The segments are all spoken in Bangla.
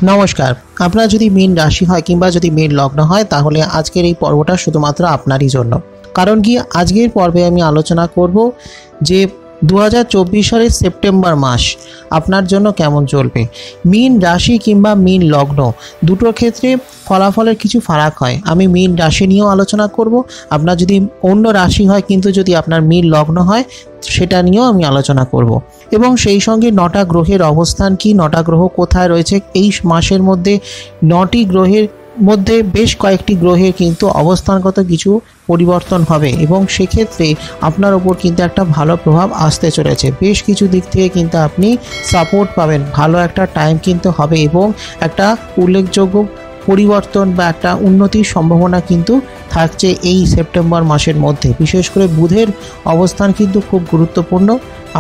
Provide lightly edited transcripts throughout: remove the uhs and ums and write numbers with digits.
নমস্কার। আপনার যদি মীন রাশি হয় কিংবা যদি মীন লগ্ন হয় তাহলে আজকের এই পর্বটা শুধুমাত্র আপনারই জন্য। কারণ কি, আজকের পর্বে আমি আলোচনা করব যে 2024 সালের সেপ্টেম্বর মাস আপনার জন্য কেমন চলবে। মীন রাশি কিংবা মীন লগ্ন দুটোর ক্ষেত্রে ফলাফলের কিছু ফারাক হয়। আমি মীন রাশি নিয়েও আলোচনা করব, আপনার যদি অন্য রাশি হয় কিন্তু যদি আপনার মীন লগ্ন হয় সেটা নিয়েও আমি আলোচনা করব। এবং সেই সঙ্গে 9টা গ্রহের অবস্থান কি, 9টা গ্রহ কোথায় রয়েছে, এই মাসের মধ্যে 9টি গ্রহের মধ্যে বেশ কয়েকটি গ্রহের কিন্তু অবস্থানগত কিছু পরিবর্তন হবে এবং সেক্ষেত্রে আপনার ওপর কিন্তু একটা ভালো প্রভাব আসতে চলেছে। বেশ কিছু দিক থেকে কিন্তু আপনি সাপোর্ট পাবেন, ভালো একটা টাইম কিন্তু হবে এবং একটা উল্লেখযোগ্য পরিবর্তন বা একটা উন্নতির সম্ভাবনা কিন্তু থাকছে এই সেপ্টেম্বর মাসের মধ্যে। বিশেষ করে বুধের অবস্থান কিন্তু খুব গুরুত্বপূর্ণ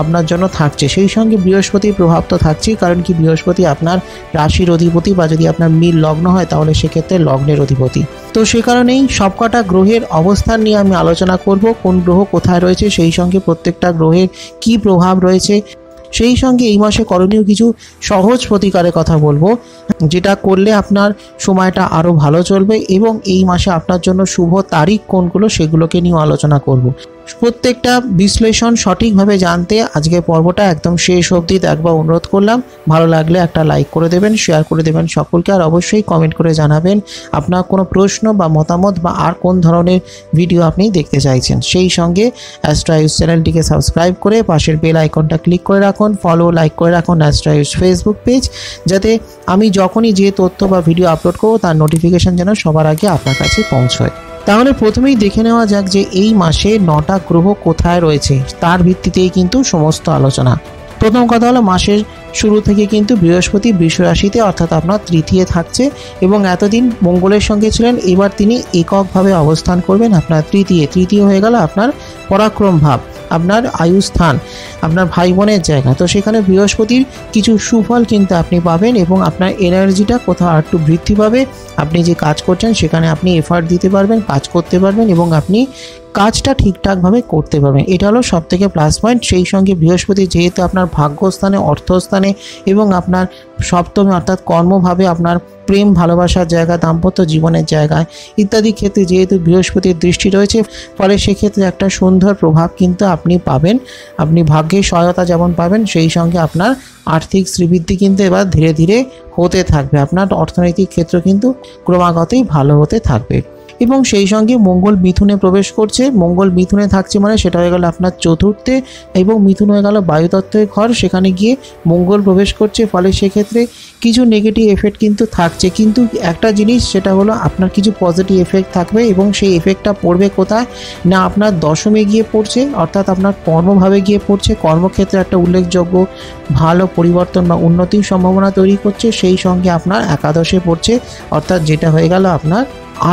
আপনার জন্য থাকছে। সেই সঙ্গে বৃহস্পতির প্রভাব তো থাকছেই, কারণ কি বৃহস্পতি আপনার রাশির অধিপতি, বা যদি আপনার মীন লগ্ন হয় তাহলে সেক্ষেত্রে লগ্নের অধিপতি। তো সে কারণেই সবকটা গ্রহের অবস্থান নিয়ে আমি আলোচনা করব, কোন গ্রহ কোথায় রয়েছে, সেই সঙ্গে প্রত্যেকটা গ্রহের কি প্রভাব রয়েছে। সেই সঙ্গে এই মাসে করণীয় কিছু সহজ প্রতিকারের কথা বলবো, যেটা করলে আপনার সময়টা আরও ভালো চলবে এবং এই মাসে আপনার জন্য শুভ তারিখ কোনগুলো সেগুলোকে নিয়ে আলোচনা করব। প্রত্যেকটা বিশ্লেষণ সঠিকভাবে জানতে আজকের পর্বটা একদম শেষ অবধি দেখবার অনুরোধ করলাম। ভালো লাগলে একটা লাইক করে দেবেন, শেয়ার করে দেবেন সকলকে, আর অবশ্যই কমেন্ট করে জানাবেন আপনার কোনো প্রশ্ন বা মতামত বা আর কোন ধরনের ভিডিও আপনি দেখতে চাইছেন। সেই সঙ্গে অ্যাস্ট্রোআয়ুষ চ্যানেলটিকে সাবস্ক্রাইব করে পাশের বেল আইকনটা ক্লিক করে রাখুন, ফলো লাইক করে রাখুন অ্যাস্ট্রোআয়ুষ ফেসবুক পেজ, যাতে আমি যখনই যে তথ্য বা ভিডিও আপলোড করব তার নোটিফিকেশন যেন সবার আগে আপনার কাছে পৌঁছয়। তাহলে প্রথমেই দেখে নেওয়া যাক যে এই মাসে 9টা গ্রহ কোথায় রয়েছে, তার ভিত্তিতেই কিন্তু সমস্ত আলোচনা। প্রথম কথা হলো, মাসের শুরু থেকে কিন্তু বৃহস্পতি বৃষ রাশিতে অর্থাৎ আপনার তৃতীয় থাকছে এবং এতদিন মঙ্গলের সঙ্গে ছিলেন, এবার তিনি এককভাবে অবস্থান করবেন আপনার তৃতীয় হয়ে গেল আপনার পরাক্রম ভাব, আপনার আয়ু স্থান, আপনার ভাই বোনের জায়গা। তো সেখানে বৃহস্পতির কিছু সুফল কিন্তু আপনি পাবেন এবং আপনার এনার্জিটা কোথাও একটু বৃদ্ধি পাবে। আপনি যে কাজ করছেন সেখানে আপনি এফার্ট দিতে পারবেন, কাজ করতে পারবেন এবং আপনি কাজটা ঠিকঠাকভাবে করতে পারবেন। এটা হলো সবথেকে প্লাস পয়েন্ট। সেই সঙ্গে বৃহস্পতি যেহেতু আপনার ভাগ্যস্থানে, অর্থস্থানে এবং আপনার সপ্তমে অর্থাৎ কর্মভাবে, আপনার প্রেম ভালোবাসার জায়গা, দাম্পত্য জীবনের জায়গায় ইত্যাদি ক্ষেত্রে যেহেতু বৃহস্পতির দৃষ্টি রয়েছে, ফলে সেক্ষেত্রে একটা সুন্দর প্রভাব কিন্তু আপনি পাবেন। আপনি ভাগ্যের সহায়তা যেমন পাবেন, সেই সঙ্গে আপনার আর্থিক শ্রীবৃদ্ধি কিন্তু এবার ধীরে ধীরে হতে থাকবে। আপনার অর্থনৈতিক ক্ষেত্র কিন্তু ক্রমাগতই ভালো হতে থাকবে এবং সেই সঙ্গে মঙ্গল মিথুনে প্রবেশ করছে। মঙ্গল মিথুনে থাকছে মানে সেটা হয়ে গেল আপনার চতুর্থে এবং মিথুন হয়ে গেল বায়ুতত্ত্বের ঘর, সেখানে গিয়ে মঙ্গল প্রবেশ করছে। ফলে সেক্ষেত্রে কিছু নেগেটিভ এফেক্ট কিন্তু থাকছে, কিন্তু একটা জিনিস সেটা হলো আপনার কিছু পজিটিভ এফেক্ট থাকবে এবং সেই এফেক্টটা পড়বে কোথায় না, আপনার দশমে গিয়ে পড়ছে, অর্থাৎ আপনার কর্মভাবে গিয়ে পড়ছে। কর্মক্ষেত্রে একটা উল্লেখযোগ্য ভালো পরিবর্তন বা উন্নতির সম্ভাবনা তৈরি করছে। সেই সঙ্গে আপনার একাদশে পড়ছে, অর্থাৎ যেটা হয়ে গেল আপনার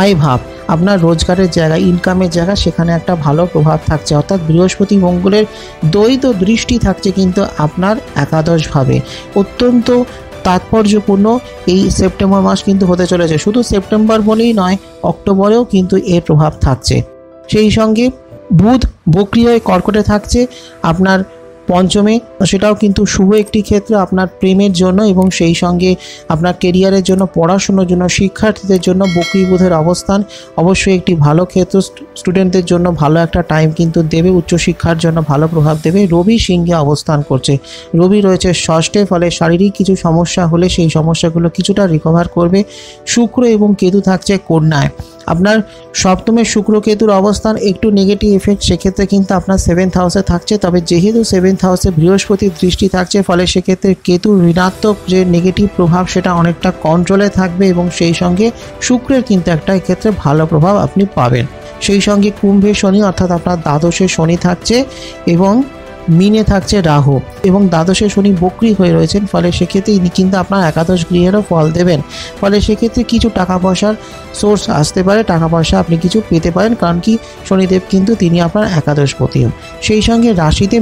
আয় ভাব, আপনার রোজগারের জায়গা, ইনকামের জায়গা, সেখানে একটা ভালো প্রভাব থাকছে। অর্থাৎ বৃহস্পতি মঙ্গলের দ্বৈত দৃষ্টি থাকছে কিন্তু আপনার একাদশ ভাবে। অত্যন্ত তাৎপর্যপূর্ণ এই সেপ্টেম্বর মাস কিন্তু হতে চলেছে। শুধু সেপ্টেম্বর বলেই নয়, অক্টোবরেও কিন্তু এর প্রভাব থাকছে। সেই সঙ্গে বুধ বক্রী হয়ে কর্কটে থাকছে আপনার পঞ্চমে, সেটাও কিন্তু শুভ একটি ক্ষেত্র আপনার প্রেমের জন্য এবং সেই সঙ্গে আপনার কেরিয়ারের জন্য, পড়াশুনোর জন্য, শিক্ষার্থীদের জন্য বক্রী বুধের অবস্থান অবশ্যই একটি ভালো ক্ষেত্র। স্টুডেন্টদের জন্য ভালো একটা টাইম কিন্তু দেবে, উচ্চশিক্ষার জন্য ভালো প্রভাব দেবে। রবি সিংহে অবস্থান করছে, রবি রয়েছে ষষ্ঠে, ফলে শারীরিক কিছু সমস্যা হলে সেই সমস্যাগুলো কিছুটা রিকভার করবে। শুক্র এবং কেতু থাকছে কন্যায়, আপনার সপ্তমে শুক্র কেতুর অবস্থান একটু নেগেটিভ এফেক্ট, সেক্ষেত্রে কিন্তু আপনার 7th হাউসে থাকছে। তবে যেহেতু 7th হাউসে বৃহস্পতির দৃষ্টি থাকছে, ফলে সেক্ষেত্রে কেতুর ঋণাত্মক যে নেগেটিভ প্রভাব সেটা অনেকটা কন্ট্রোলে থাকবে এবং সেই সঙ্গে শুক্রের কিন্তু একটা এক্ষেত্রে ভালো প্রভাব আপনি পাবেন। সেই সঙ্গে কুম্ভে শনি অর্থাৎ আপনার দ্বাদশে শনি থাকছে এবং মিনে থাকছে রাহু এবং দ্বাদশে শনি বক্রী হয়ে রয়েছেন। ফলে সেক্ষেত্রে ইনি কিন্তু আপনার একাদশ গৃহেরও ফল দেবেন। ফলে সেক্ষেত্রে কিছু টাকা পয়সার সোর্স আসতে পারে, টাকা পয়সা আপনি কিছু পেতে পারেন, কারণ কি শনিদেব কিন্তু তিনি আপনার একাদশপতিও। সেই সঙ্গে রাশিতে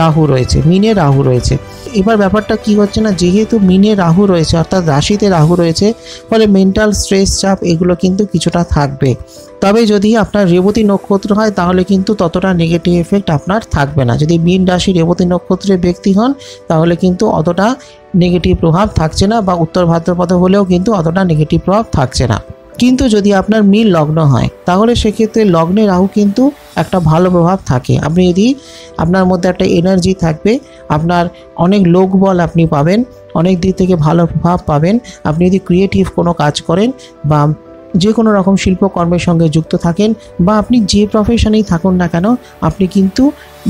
রাহু রয়েছে, মিনে রাহু রয়েছে। এবার ব্যাপারটা কি হচ্ছে না, যেহেতু মিনে রাহু রয়েছে অর্থাৎ রাশিতে রাহু রয়েছে, ফলে মেন্টাল স্ট্রেস, চাপ এগুলো কিন্তু কিছুটা থাকবে। তবে যদি আপনার রেবতী নক্ষত্র হয় তাহলে কিন্তু ততটা নেগেটিভ এফেক্ট আপনার থাকবে না। যদি মীন রাশি রেবতী নক্ষত্রের ব্যক্তি হন তাহলে কিন্তু অতটা নেগেটিভ প্রভাব থাকছে না, বা উত্তর ভাদ্রপদ হলেও কিন্তু অতটা নেগেটিভ প্রভাব থাকছে না। কিন্তু যদি আপনার মীন লগ্ন হয় তাহলে সেক্ষেত্রে লগ্নে রাহু কিন্তু একটা ভালো প্রভাব থাকে। আপনি যদি আপনার মধ্যে একটা এনার্জি থাকবে, আপনার অনেক লোকবল আপনি পাবেন, অনেক দিক থেকে ভালো প্রভাব পাবেন। আপনি যদি ক্রিয়েটিভ কোনো কাজ করেন বা যে কোনো রকম শিল্পকর্মের সঙ্গে যুক্ত থাকেন, বা আপনি যে প্রফেশনেই থাকুন না কেন, আপনি কিন্তু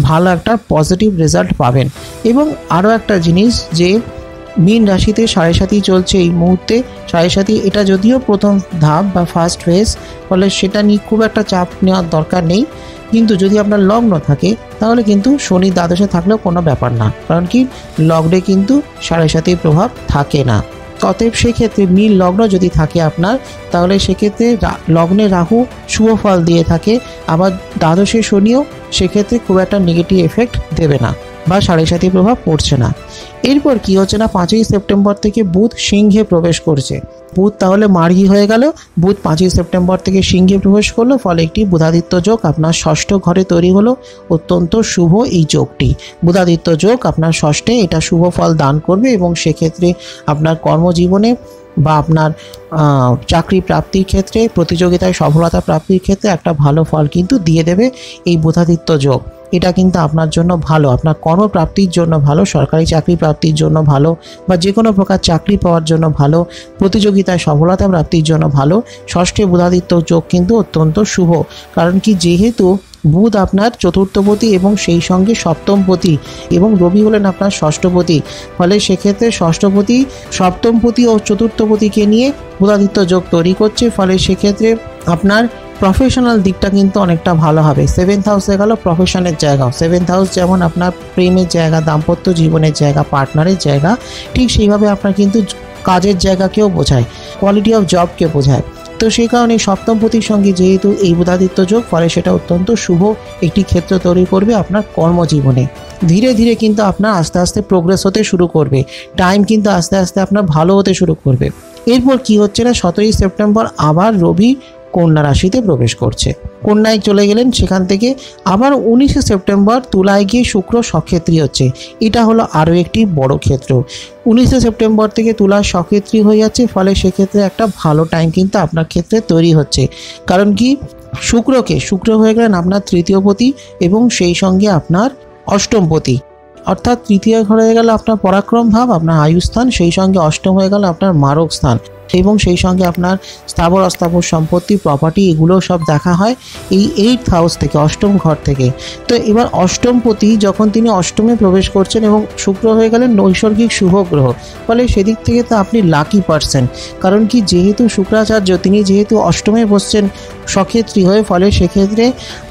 ভালো একটা পজিটিভ রেজাল্ট পাবেন। এবং আরও একটা জিনিস, যে মীন রাশিতে 7.5 চলছে এই মুহূর্তে। 7.5 এটা যদিও প্রথম ধাপ বা ফার্স্ট ফেজ, ফলে সেটা নিয়ে খুব একটা চাপ নেওয়ার দরকার নেই। কিন্তু যদি আপনার লগ্ন থাকে তাহলে কিন্তু শনি দ্বাদশে থাকলেও কোনো ব্যাপার না, কারণ কি লগ্নে কিন্তু 7.5 প্রভাব থাকে না। অতএব সেক্ষেত্রে মীন লগ্ন যদি থাকে আপনার, তাহলে সেক্ষেত্রে লগ্নে রাহু শুভ ফল দিয়ে থাকে, আবার দ্বাদশে শনিও সেক্ষেত্রে খুব একটা নেগেটিভ এফেক্ট দেবে না বা 7.5 প্রভাব পড়ছে না। এরপর কি হচ্ছে না, 5ই সেপ্টেম্বর থেকে বুধ সিংহে প্রবেশ করছে। বুধ তাহলে মার্গী হয়ে গেল। বুধ 5ই সেপ্টেম্বর থেকে সিংহে প্রবেশ করলো, ফলে একটি বুধাদিত্য যোগ আপনার ষষ্ঠ ঘরে তৈরি হলো। অত্যন্ত শুভ এই যোগটি, বুধাদিত্য যোগ আপনার ষষ্ঠে, এটা শুভ ফল দান করবে এবং সেক্ষেত্রে আপনার কর্মজীবনে বা আপনার চাকরি প্রাপ্তির ক্ষেত্রে, প্রতিযোগিতায় সফলতা প্রাপ্তির ক্ষেত্রে একটা ভালো ফল কিন্তু দিয়ে দেবে এই বুধাদিত্য যোগ। এটা কিন্তু আপনার জন্য ভালো, আপনার কর্মপ্রাপ্তির জন্য ভালো, সরকারি চাকরি প্রাপ্তির জন্য ভালো, বা যে কোনো প্রকার চাকরি পাওয়ার জন্য ভালো, প্রতিযোগিতায় সফলতা প্রাপ্তির জন্য ভালো। ষষ্ঠে বুধাদিত্য যোগ কিন্তু অত্যন্ত শুভ, কারণ কি যেহেতু বুধ আপনার চতুর্থপতি এবং সেই সঙ্গে সপ্তমপতি, এবং রবি হলেন আপনার ষষ্ঠপতি, ফলে সেক্ষেত্রে ষষ্ঠপতি, সপ্তমপতি ও চতুর্থপতিকে নিয়ে বুধাদিত্য যোগ তৈরি করছে। ফলে সেক্ষেত্রে আপনার প্রফেশনাল দিকটা কিন্তু অনেকটা ভালো হবে। 7th হাউসে গেল প্রফেশনের জায়গা। 7th হাউস যেমন আপনার প্রেমের জায়গা, দাম্পত্য জীবনের জায়গা, পার্টনারের জায়গা, ঠিক সেইভাবে আপনার কিন্তু কাজের জায়গাকেও বোঝায়, কোয়ালিটি অফ জবকে বোঝায়। তো সেই কারণে সপ্তমপতির সঙ্গে যেহেতু এই বুধাদিত্য যোগ, ফলে সেটা অত্যন্ত শুভ একটি ক্ষেত্র তৈরি করবে আপনার কর্মজীবনে। ধীরে ধীরে কিন্তু আপনার আস্তে আস্তে প্রোগ্রেস হতে শুরু করবে, টাইম কিন্তু আস্তে আস্তে আপনার ভালো হতে শুরু করবে। এরপর কি হচ্ছে না, 17ই সেপ্টেম্বর আবার রবি কন্যা রাশিতে প্রবেশ করছে, কন্যায় চলে গেলেন। সেখান থেকে আবার 19শে সেপ্টেম্বর তুলায় গিয়ে শুক্র সক্ষেত্রী হচ্ছে। এটা হলো আরও একটি বড় ক্ষেত্র। 19শে সেপ্টেম্বর থেকে তুলা সক্ষেত্রী হয়ে যাচ্ছে, ফলে সেক্ষেত্রে একটা ভালো টাইম কিন্তু আপনার ক্ষেত্রে তৈরি হচ্ছে। কারণ কি শুক্র হয়ে গেলেন আপনার তৃতীয়পতি এবং সেই সঙ্গে আপনার অষ্টমপতি, অর্থাৎ তৃতীয় ঘর হয়ে গেল আপনার পরাক্রম ভাব, আপনার আয়ুস্থান, সেই সঙ্গে অষ্টম হয়ে গেল আপনার মারক স্থান, এবং সেই সঙ্গে আপনার স্থাবর অস্থাবর সম্পত্তি, প্রপার্টি, এগুলো সব দেখা হয় এই 8th হাউস থেকে, অষ্টম ঘর থেকে। তো এবার অষ্টমপতি যখন তিনি অষ্টমে প্রবেশ করছেন এবং শুক্র হয়ে গেলেন নৈসর্গিক শুভ গ্রহ, ফলে সেদিক থেকে তো আপনি লাকি পারসন। কারণ কি যেহেতু শুক্রাচার্য তিনি যেহেতু অষ্টমে বসছেন সক্ষেত্রী হয়ে, ফলে সেক্ষেত্রে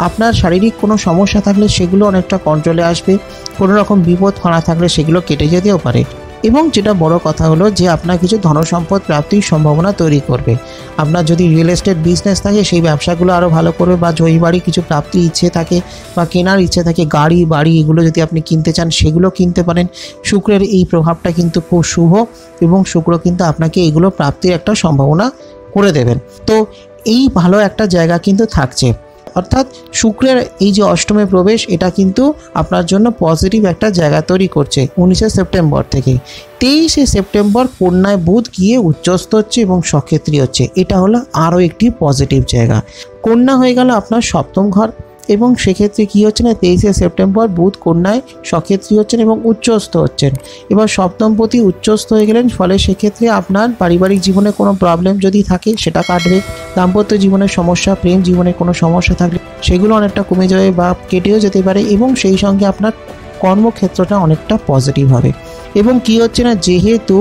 আপনার শারীরিক কোনো সমস্যা থাকলে সেগুলো অনেকটা কন্ট্রোলে আসবে, কোনো রকম বিপদ করা থাকলে সেগুলো কেটে যেতেও পারে। এবং যেটা বড় কথা হলো যে আপনার কিছু ধনসম্পদ প্রাপ্তির সম্ভাবনা তৈরি করবে। আপনার যদি রিয়েল এস্টেট বিজনেস থাকে সেই ব্যবসাগুলো আরও ভালো করবে, বা জমি বাড়ি কিছু প্রাপ্তির ইচ্ছে থাকে বা কেনার ইচ্ছে থাকে, গাড়ি বাড়ি এগুলো যদি আপনি কিনতে চান সেগুলো কিনতে পারেন। শুক্রের এই প্রভাবটা কিন্তু খুব শুভ, এবং শুক্র কিন্তু আপনাকে এগুলো প্রাপ্তির একটা সম্ভাবনা করে দেবেন। তো এই ভালো একটা জায়গা কিন্তু থাকছে, অর্থাৎ শুক্রের এই যে অষ্টমে প্রবেশ, এটা কিন্তু আপনার জন্য পজিটিভ একটা জায়গা তৈরি করছে 19শে সেপ্টেম্বর থেকে। 23শে সেপ্টেম্বর কন্যায় বুধ গিয়ে উচ্চস্থ হচ্ছে এবং সক্ষেত্রী হচ্ছে। এটা হলো আরও একটি পজিটিভ জায়গা। কন্যা হয়ে গেল আপনার সপ্তম ঘর, এবং সেক্ষেত্রে কী হচ্ছে না, 23শে সেপ্টেম্বর বুধ কন্যায় সক্ষেত্রী হচ্ছেন এবং উচ্চস্থ হচ্ছেন। এবার সপ্তমপতি উচ্চস্থ হয়ে গেলেন, ফলে সেক্ষেত্রে আপনার পারিবারিক জীবনে কোনো প্রবলেম যদি থাকে সেটা কাটবে, দাম্পত্য জীবনের সমস্যা, প্রেম জীবনে কোনো সমস্যা থাকলে সেগুলো অনেকটা কমে যাবে বা কেটেও যেতে পারে, এবং সেই সঙ্গে আপনার কর্মক্ষেত্রটা অনেকটা পজিটিভ হবে। এবং কি হচ্ছে না, যেহেতু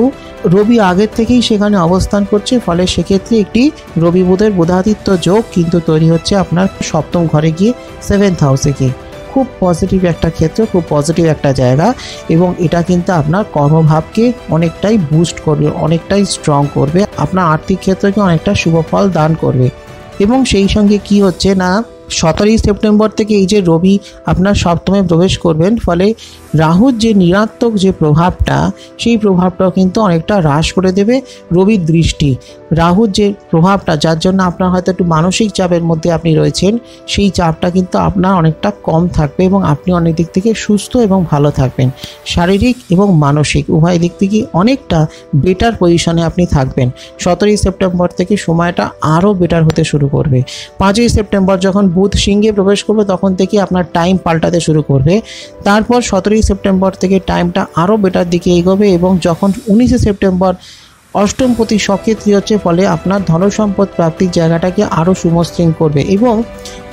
রবি আগের থেকেই সেখানে অবস্থান করছে, ফলে সেক্ষেত্রে একটি রবি বুধের বুধাদিত্য যোগ কিন্তু তৈরি হচ্ছে আপনার সপ্তম ঘরে গিয়ে 7th হাউসে গিয়ে। খুব পজিটিভ একটা ক্ষেত্র, খুব পজিটিভ একটা জায়গা, এবং এটা কিন্তু আপনার কর্মভাবকে অনেকটাই বুস্ট করবে, অনেকটাই স্ট্রং করবে, আপনার আর্থিক ক্ষেত্রকে অনেকটা শুভ ফল দান করবে। এবং সেই সঙ্গে কি হচ্ছে না, 17ই সেপ্টেম্বর থেকে এই যে রবি আপনার সপ্তমে প্রবেশ করবেন, ফলে রাহুর যে ঋণাত্মক যে প্রভাবটা, সেই প্রভাবটাও কিন্তু অনেকটা হ্রাস করে দেবে রবির দৃষ্টি। রাহুর যে প্রভাবটা, যার জন্য আপনার হয়তো একটু মানসিক চাপের মধ্যে আপনি রয়েছেন, সেই চাপটা কিন্তু আপনার অনেকটা কম থাকবে এবং আপনি অনেক দিক থেকে সুস্থ এবং ভালো থাকবেন। শারীরিক এবং মানসিক উভয় দিক থেকে অনেকটা বেটার পজিশনে আপনি থাকবেন। 17ই সেপ্টেম্বর থেকে সময়টা আরও বেটার হতে শুরু করবে। 5ই সেপ্টেম্বর যখন বুধ সিংহে প্রবেশ করবে তখন থেকে আপনার টাইম পাল্টাতে শুরু করবে। তারপর 17ই সেপ্টেম্বর থেকে টাইমটা আরও বেটার দিকে এগোবে এবং যখন 19শে সেপ্টেম্বর অষ্টমপতি সক্ষেত্রী হচ্ছে, ফলে আপনার ধনসম্পদ প্রাপ্তির জায়গাটাকে আরও সুমসৃণ করবে। এবং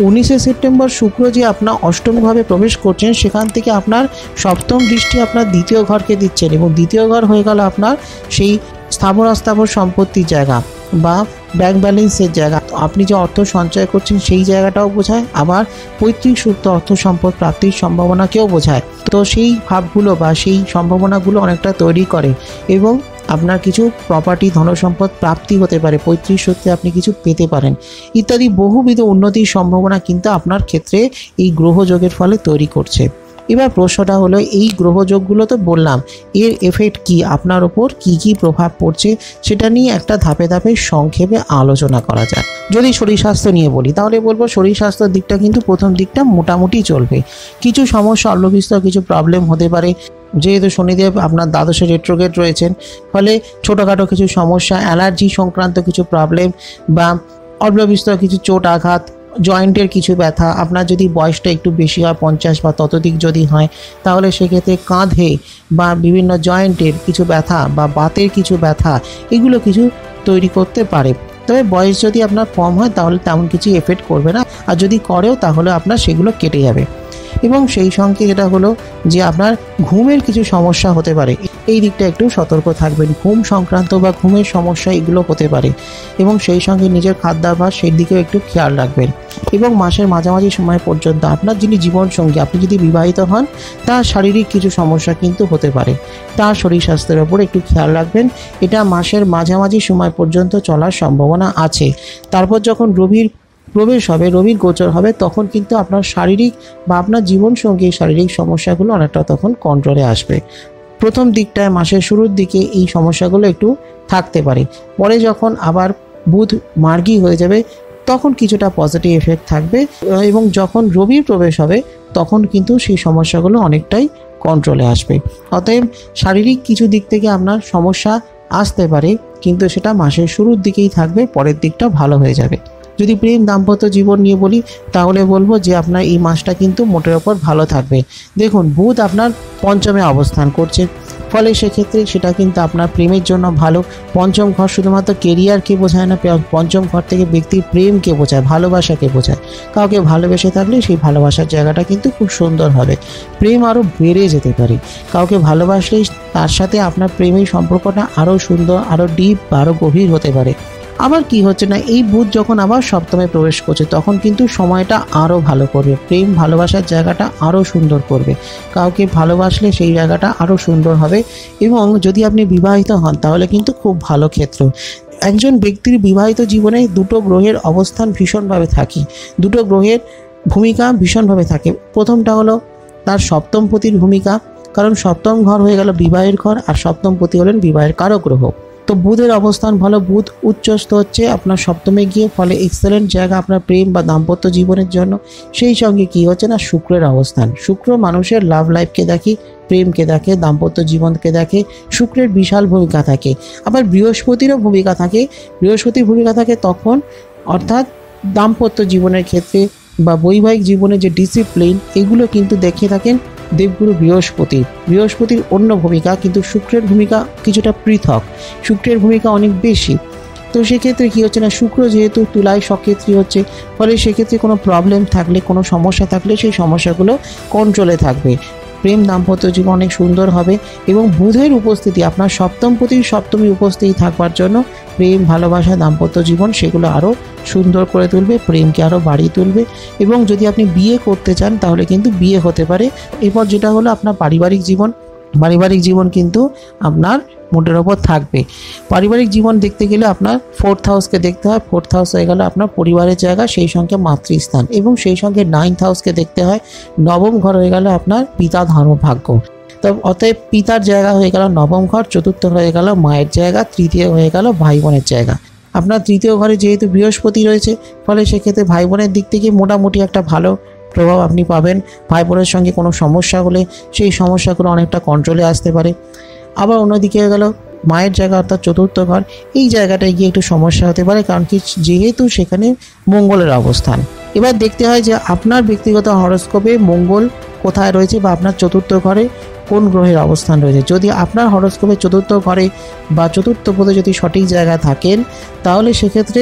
19শে সেপ্টেম্বর শুক্র যে আপনার অষ্টমভাবে প্রবেশ করছেন, সেখান থেকে আপনার সপ্তম দৃষ্টি আপনার দ্বিতীয় ঘরকে দিচ্ছেন এবং দ্বিতীয় ঘর হয়ে গেল আপনার সেই স্থাবর অস্থাবর সম্পত্তির জায়গা বা ব্যাংক ব্যালেন্সের জায়গা। আপনি যে অর্থ সঞ্চয় করছেন সেই জায়গাটাও বোঝায়, আবার পৈতৃক সূত্রে অর্থ সম্পদ প্রাপ্তির সম্ভাবনাকেও বোঝায়। তো সেই ভাবগুলো বা সেই সম্ভাবনাগুলো অনেকটা তৈরি করে এবং আপনার কিছু প্রপার্টি ধনসম্পদ প্রাপ্তি হতে পারে, পৈতৃক সূত্রে আপনি কিছু পেতে পারেন ইত্যাদি বহুবিধ উন্নতির সম্ভাবনা কিন্তু আপনার ক্ষেত্রে এই গ্রহযোগের ফলে তৈরি করছে। এবার প্রশ্নটা হলো, এই গ্রহযোগগুলো তো বললাম, এর এফেক্ট কি, আপনার ওপর কি কি প্রভাব পড়ছে সেটা নিয়ে একটা ধাপে ধাপে সংক্ষেপে আলোচনা করা যায়। যদি শরীর স্বাস্থ্য নিয়ে বলি তাহলে বলবো শরীর স্বাস্থ্যের দিকটা কিন্তু প্রথম দিকটা মোটামুটি চলবে। কিছু সমস্যা অল্পবিস্তর কিছু প্রবলেম হতে পারে, যেহেতু শনিদেব আপনার দ্বাদশে রেট্রোগেট রয়েছেন, ফলে ছোটোখাটো কিছু সমস্যা, অ্যালার্জি সংক্রান্ত কিছু প্রবলেম বা অল্পবিস্তর কিছু চোট আঘাত, জয়েন্টের কিছু ব্যথা, আপনার যদি বয়সটা একটু বেশি হয় 50 বা ততোধিক যদি হয়, তাহলে সেক্ষেত্রে কাঁধে বা বিভিন্ন জয়েন্টের কিছু ব্যথা বা বাতের কিছু ব্যথা, এগুলো কিছু তৈরি করতে পারে। তবে বয়স যদি আপনার কম হয় তাহলে তেমন কিছু এফেক্ট করবে না, আর যদি করেও তাহলে আপনার সেগুলো কেটে যাবে। এবং সেই সঙ্গে যেটা হলো যে আপনার ঘুমের কিছু সমস্যা হতে পারে, এই দিকটা একটু সতর্ক থাকবেন। ঘুম সংক্রান্ত বা ঘুমের সমস্যা এগুলো হতে পারে এবং সেই সঙ্গে নিজের খাদ্যাভ্যাস সেই দিকেও একটু খেয়াল রাখবেন। এবং মাসের মাঝামাঝি সময় পর্যন্ত আপনার যিনি জীবনসঙ্গী, আপনি যদি বিবাহিত হন, তার শারীরিক কিছু সমস্যা কিন্তু হতে পারে, তার শরীর স্বাস্থ্যের ওপর একটু খেয়াল রাখবেন। এটা মাসের মাঝামাঝি সময় পর্যন্ত চলার সম্ভাবনা আছে। তারপর যখন রবির প্রবেশ হবে, রবির গোচর হবে, তখন কিন্তু আপনার শারীরিক বা আপনার জীবনসঙ্গীর শারীরিক সমস্যাগুলো অনেকটা তখন কন্ট্রোলে আসবে। প্রথম দিকটায় মাসের শুরুর দিকে এই সমস্যাগুলো একটু থাকতে পারে, পরে যখন আবার বুধ মার্গী হয়ে যাবে তখন কিছুটা পজিটিভ এফেক্ট থাকবে এবং যখন রবির প্রবেশ হবে তখন কিন্তু সেই সমস্যাগুলো অনেকটাই কন্ট্রোলে আসবে। অতএব শারীরিক কিছু দিক থেকে আপনার সমস্যা আসতে পারে, কিন্তু সেটা মাসের শুরুর দিকেই থাকবে, পরের দিকটা ভালো হয়ে যাবে। যদি প্রেম দাম্পত্য জীবন নিয়ে বলি তাহলে বলবো যে আপনার এই মাসটা কিন্তু মোটের ওপর ভালো থাকবে। দেখুন, বুধ আপনার পঞ্চমে অবস্থান করছে, ফলে সেক্ষেত্রে সেটা কিন্তু আপনার প্রেমের জন্য ভালো। পঞ্চম ঘর শুধুমাত্র কেরিয়ারকে বোঝায় না, পঞ্চম ঘর থেকে ব্যক্তির প্রেমকে বোঝায়, ভালোবাসাকে বোঝায়। কাউকে ভালোবেসে থাকলে সেই ভালোবাসার জায়গাটা কিন্তু খুব সুন্দর হবে, প্রেম আরও বেড়ে যেতে পারে। কাউকে ভালোবাসলেই তার সাথে আপনার প্রেমের সম্পর্কটা আরও সুন্দর, আরও ডিপ, আরও গভীর হতে পারে। আবার কি হচ্ছে না, এই বুধ যখন আবার সপ্তমে প্রবেশ করছে তখন কিন্তু সময়টা আরও ভালো করবে, প্রেম ভালোবাসার জায়গাটা আরও সুন্দর করবে। কাউকে ভালোবাসলে সেই জায়গাটা আরও সুন্দর হবে। এবং যদি আপনি বিবাহিত হন তাহলে কিন্তু খুব ভালো ক্ষেত্র। একজন ব্যক্তির বিবাহিত জীবনে দুটো গ্রহের অবস্থান ভীষণভাবে থাকে, দুটো গ্রহের ভূমিকা ভীষণভাবে থাকে। প্রথমটা হলো তার সপ্তমপতির ভূমিকা, কারণ সপ্তম ঘর হয়ে গেল বিবাহের ঘর, আর সপ্তমপতি হলেন বিবাহের কারক গ্রহ। তো বুধের অবস্থান ভালো, বুধ উচ্চস্থ হচ্ছে আপনার সপ্তমে গিয়ে, ফলে এক্সেলেন্ট জায়গা আপনার প্রেম বা দাম্পত্য জীবনের জন্য। সেই সঙ্গে কি হচ্ছে না, শুক্রের অবস্থান, শুক্র মানুষের লাভ লাইফকে দেখে, প্রেমকে দেখে, দাম্পত্য জীবনকে দেখে, শুক্রের বিশাল ভূমিকা থাকে। আবার বৃহস্পতিরও ভূমিকা থাকে, বৃহস্পতির ভূমিকা থাকে তখন, অর্থাৎ দাম্পত্য জীবনের ক্ষেত্রে বা বৈবাহিক জীবনে যে ডিসিপ্লিন, এগুলো কিন্তু দেখে থাকেন দেবগুরু বৃহস্পতির অন্য ভূমিকা, কিন্তু শুক্রের ভূমিকা কিছুটা পৃথক, শুক্রের ভূমিকা অনেক বেশি। তো সেক্ষেত্রে কী হচ্ছে না, শুক্র যেহেতু তুলায় সক্ষেত্রী হচ্ছে, ফলে সেক্ষেত্রে কোনো প্রবলেম থাকলে, কোনো সমস্যা থাকলে সেই সমস্যাগুলো কন্ট্রোলে থাকবে, প্রেম দাম্পত্য জীবন অনেক সুন্দর হবে। এবং বুধের উপস্থিতি, আপনার সপ্তমী উপস্থিতি থাকবার জন্য প্রেম ভালোবাসা দাম্পত্য জীবন সেগুলো আরও সুন্দর করে তুলবে, প্রেমকে আরও বাড়িয়ে তুলবে। এবং যদি আপনি বিয়ে করতে চান তাহলে কিন্তু বিয়ে হতে পারে। এরপর যেটা হলো আপনার পারিবারিক জীবন কিন্তু আপনার মোটের ওপর থাকবে। পারিবারিক জীবন দেখতে গেলে আপনার 4th হাউসকে দেখতে হয়। 4th হাউস হয়ে গেল আপনার পরিবারের জায়গা, সেই সঙ্গে মাতৃস্থান, এবং সেই সঙ্গে 9th হাউসকে দেখতে হয়। নবম ঘর হয়ে গেল আপনার পিতা ধর্মভাগ্য। তো অতএব পিতার জায়গা হয়ে গেল নবম ঘর, চতুর্থ হয়ে গেল মায়ের জায়গা, তৃতীয় হয়ে গেল ভাই বোনের জায়গা। আপনার তৃতীয় ঘরে যেহেতু বৃহস্পতি রয়েছে, ফলে সেক্ষেত্রে ভাই বোনের দিক থেকে মোটামুটি একটা ভালো প্রভাব আপনি পাবেন। ভাই বোনের সঙ্গে কোনো সমস্যা হলে সেই সমস্যাগুলো অনেকটা কন্ট্রোলে আসতে পারে। আবার অন্যদিকে হয়ে গেল মায়ের জায়গা অর্থাৎ চতুর্থ ঘর, এই জায়গাটায় গিয়ে একটু সমস্যা হতে পারে, কারণ কি যেহেতু সেখানে মঙ্গলের অবস্থান। এবার দেখতে হয় যে আপনার ব্যক্তিগত হরোস্কোপে মঙ্গল কোথায় রয়েছে বা আপনার চতুর্থ ঘরে কোন গ্রহের অবস্থান রয়েছে। যদি আপনার হরোস্কোপে চতুর্থ ঘরে বা চতুর্থ পদে যদি সঠিক জায়গায় থাকেন, তাহলে সেক্ষেত্রে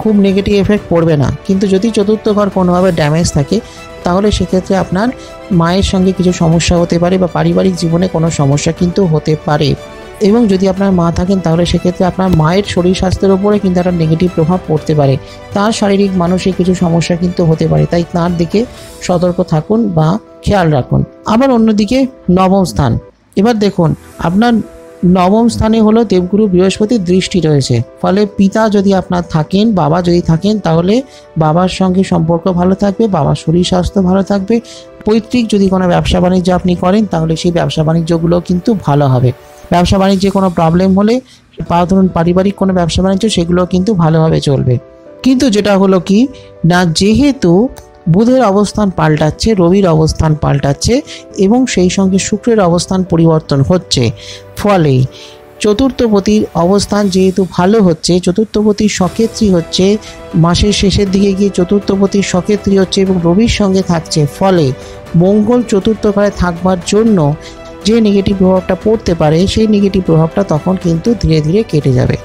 খুব নেগেটিভ এফেক্ট পড়বে না। কিন্তু যদি চতুর্থ ঘর কোনোভাবে ড্যামেজ থাকে, তাহলে সেক্ষেত্রে আপনার মায়ের সঙ্গে কিছু সমস্যা হতে পারে বা পারিবারিক জীবনে কোনো সমস্যা কিন্তু হতে পারে। এবং যদি আপনার মা থাকেন, তাহলে সেক্ষেত্রে আপনার মায়ের শরীর স্বাস্থ্যের উপরে কিন্তু একটা নেগেটিভ প্রভাব পড়তে পারে। তার শারীরিক মানসিক কিছু সমস্যা কিন্তু হতে পারে, তাই তার দিকে সতর্ক থাকুন বা খেয়াল রাখুন। আবার অন্যদিকে নবম স্থান, এবার দেখুন আপনার নবম স্থানে হলো দেবগুরু বৃহস্পতির দৃষ্টি রয়েছে। ফলে পিতা যদি আপনার থাকেন, বাবা যদি থাকেন, তাহলে বাবার সঙ্গে সম্পর্ক ভালো থাকবে, বাবার শরীর স্বাস্থ্য ভালো থাকবে। পৈতৃক যদি কোনো ব্যবসা বাণিজ্য আপনি করেন, তাহলে সেই ব্যবসা বাণিজ্যগুলো কিন্তু ভালো হবে। ব্যবসা বাণিজ্যে কোনো প্রবলেম হলে বা ধরুন পারিবারিক কোনো ব্যবসা বাণিজ্য, সেগুলো কিন্তু ভালোভাবে চলবে। কিন্তু যেটা হলো কি না, যেহেতু বুধের অবস্থান পাল্টাচ্ছে, রবির অবস্থান পাল্টাচ্ছে এবং সেই সঙ্গে শুক্রের অবস্থান পরিবর্তন হচ্ছে, ফলে চতুর্থপতির অবস্থান যেহেতু ভালো হচ্ছে, চতুর্থপতির সক্ষেত্রী হচ্ছে, মাসের শেষের দিকে গিয়ে চতুর্থপতির সক্ষেত্রী হচ্ছে এবং রবির সঙ্গে থাকছে, ফলে মঙ্গল চতুর্থ ঘরে থাকবার জন্য যে নেগেটিভ প্রভাবটা পড়তে পারে, সেই নেগেটিভ প্রভাবটা তখন কিন্তু ধীরে ধীরে কেটে যাবে।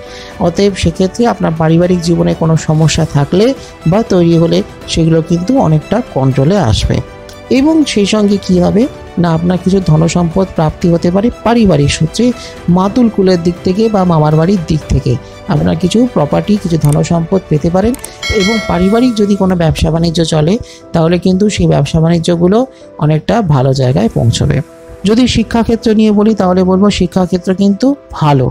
অতএব সেক্ষেত্রে আপনার পারিবারিক জীবনে কোনো সমস্যা থাকলে বা তৈরি হলে সেগুলো কিন্তু অনেকটা কন্ট্রোলে আসবে। এবং সেই সঙ্গে কি হবে না, আপনার কিছু ধনসম্পদ প্রাপ্তি হতে পারে পারিবারিক সূত্রে, মাতুল কুলের দিক থেকে বা মামার বাড়ির দিক থেকে আপনার কিছু প্রপার্টি, কিছু ধনসম্পদ পেতে পারেন। এবং পারিবারিক যদি কোনো ব্যবসা বাণিজ্য চলে, তাহলে কিন্তু সেই ব্যবসা বাণিজ্যগুলো অনেকটা ভালো জায়গায় পৌঁছবে। যদি শিক্ষাক্ষেত্র নিয়ে বলি, তাহলে বলবো শিক্ষাক্ষেত্র কিন্তু ভালো,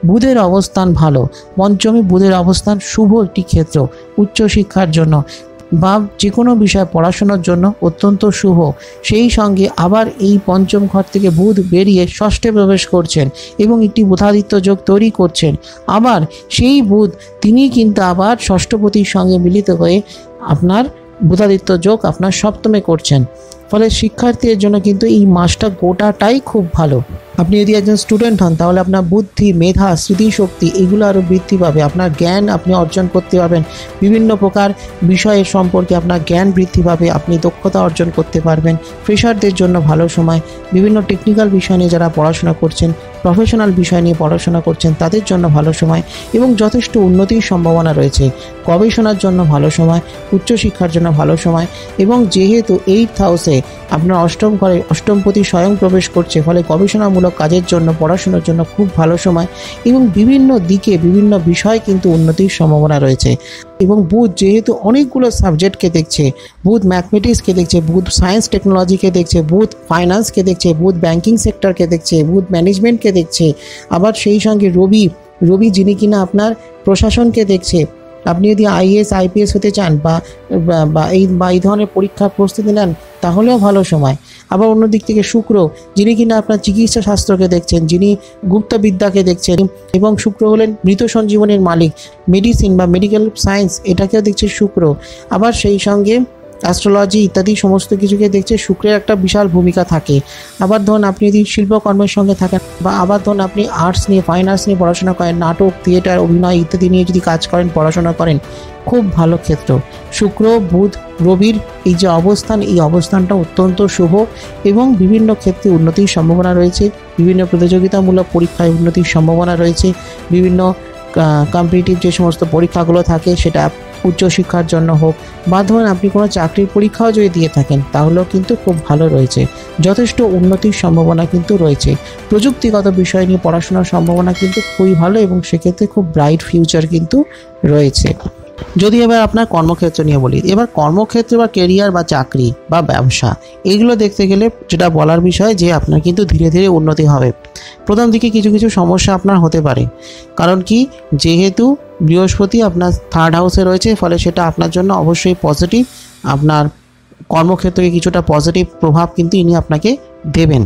বুধের অবস্থান ভালো, পঞ্চমী বুধের অবস্থান শুভ একটি ক্ষেত্র, উচ্চশিক্ষার জন্য বা যে কোনো বিষয় পড়াশোনার জন্য অত্যন্ত শুভ। সেই সঙ্গে আবার এই পঞ্চম ঘর থেকে বুধ বেরিয়ে ষষ্ঠে প্রবেশ করছেন এবং একটি বুধাদিত্য যোগ তৈরি করছেন। আবার সেই বুধ তিনি কিন্তু আবার ষষ্ঠপতির সঙ্গে মিলিত হয়ে আপনার বুধাদিত্য যোগ আপনার সপ্তমে করছেন। ফলে শিক্ষার্থীদের জন্য কিন্তু এই মাসটা গোটাটাই খুব ভালো। আপনি যদি একজন স্টুডেন্ট হন, তাহলে আপনার বুদ্ধি, মেধা, স্মৃতিশক্তি এগুলো আরও বৃদ্ধি পাবে। আপনার জ্ঞান আপনি অর্জন করতে পারবেন, বিভিন্ন প্রকার বিষয়ের সম্পর্কে আপনার জ্ঞান বৃদ্ধি পাবে, আপনি দক্ষতা অর্জন করতে পারবেন। ফ্রেশারদের জন্য ভালো সময়, বিভিন্ন টেকনিক্যাল বিষয় নিয়ে যারা পড়াশোনা করছেন, প্রফেশনাল বিষয় নিয়ে পড়াশোনা করছেন, তাদের জন্য ভালো সময় এবং যথেষ্ট উন্নতির সম্ভাবনা রয়েছে। গবেষণার জন্য ভালো সময়, উচ্চশিক্ষার জন্য ভালো সময়। এবং যেহেতু 8th হাউসে আপনার অষ্টম ঘরে অষ্টমপতি স্বয়ং প্রবেশ করছে, ফলে গবেষণামূলক কাজের জন্য, পড়াশোনার জন্য খুব ভালো সময় এবং বিভিন্ন দিকে বিভিন্ন বিষয় কিন্তু উন্নতির সম্ভাবনা রয়েছে। এবং বুধ যেহেতু অনেকগুলো সাবজেক্টকে দেখছে, বুধ ম্যাথমেটিক্সকে দেখছে, বুধ সায়েন্স টেকনোলজিকে দেখছে, বুধ ফাইন্যান্সকে দেখছে, বুধ ব্যাংকিং সেক্টরকে দেখছে, বুধ ম্যানেজমেন্টকে দেখছে, আবার সেই সঙ্গে রবি যিনি কিনা আপনার প্রশাসনকে দেখছে। আপনি যদি IAS IPS হতে চান বা এই ধরনের পরীক্ষার প্রস্তুতি নেন, তাহলেও ভালো সময়। আবার অন্য দিক থেকে শুক্র যিনি কিনা আপনার চিকিৎসা শাস্ত্রকে দেখছেন, যিনি গুপ্তবিদ্যাকে দেখছেন, এবং শুক্র হলেন মৃত সঞ্জীবনের মালিক, মেডিসিন বা মেডিকেল সায়েন্স এটাকেও দেখছে শুক্র। আবার সেই সঙ্গে অ্যাস্ট্রোলজি ইত্যাদি সমস্ত কিছুকে দেখছে, শুক্রের একটা বিশাল ভূমিকা থাকে। আবার ধরুন আপনি যদি শিল্পকর্মের সঙ্গে থাকেন বা আবার ধরুন আপনি আর্টস নিয়ে, ফাইন আর্টস নিয়ে পড়াশোনা করেন, নাটক, থিয়েটার, অভিনয় ইত্যাদি নিয়ে যদি কাজ করেন, পড়াশোনা করেন, খুব ভালো ক্ষেত্র। শুক্র, বুধ, রবির এই যে অবস্থান, এই অবস্থানটা অত্যন্ত শুভ এবং বিভিন্ন ক্ষেত্রে উন্নতির সম্ভাবনা রয়েছে। বিভিন্ন প্রতিযোগিতামূলক পরীক্ষায় উন্নতির সম্ভাবনা রয়েছে। বিভিন্ন কম্পিটিটিভ যে সমস্ত পরীক্ষাগুলো থাকে, সেটা উচ্চশিক্ষার জন্য হোক বা ধরুন আপনি কোনো চাকরির পরীক্ষাও যদি দিয়ে থাকেন, তাহলেও কিন্তু খুব ভালো রয়েছে। যথেষ্ট উন্নতির সম্ভাবনা কিন্তু রয়েছে। প্রযুক্তিগত বিষয় নিয়ে পড়াশোনার সম্ভাবনা কিন্তু খুবই ভালো এবং সেক্ষেত্রে খুব ব্রাইট ফিউচার কিন্তু রয়েছে। যদি এবার আপনার কর্মক্ষেত্র নিয়ে বলি, এবার কর্মক্ষেত্র বা কেরিয়ার বা চাকরি বা ব্যবসা এগুলো দেখতে গেলে যেটা বলার বিষয় যে আপনার কিন্তু ধীরে ধীরে উন্নতি হবে। প্রথম দিকে কিছু কিছু সমস্যা আপনার হতে পারে, কারণ কি যেহেতু বৃহস্পতি আপনার 3rd হাউসে রয়েছে, ফলে সেটা আপনার জন্য অবশ্যই পজিটিভ। আপনার কর্মক্ষেত্রে কিছুটা পজিটিভ প্রভাব কিন্তু ইনি আপনাকে দেবেন।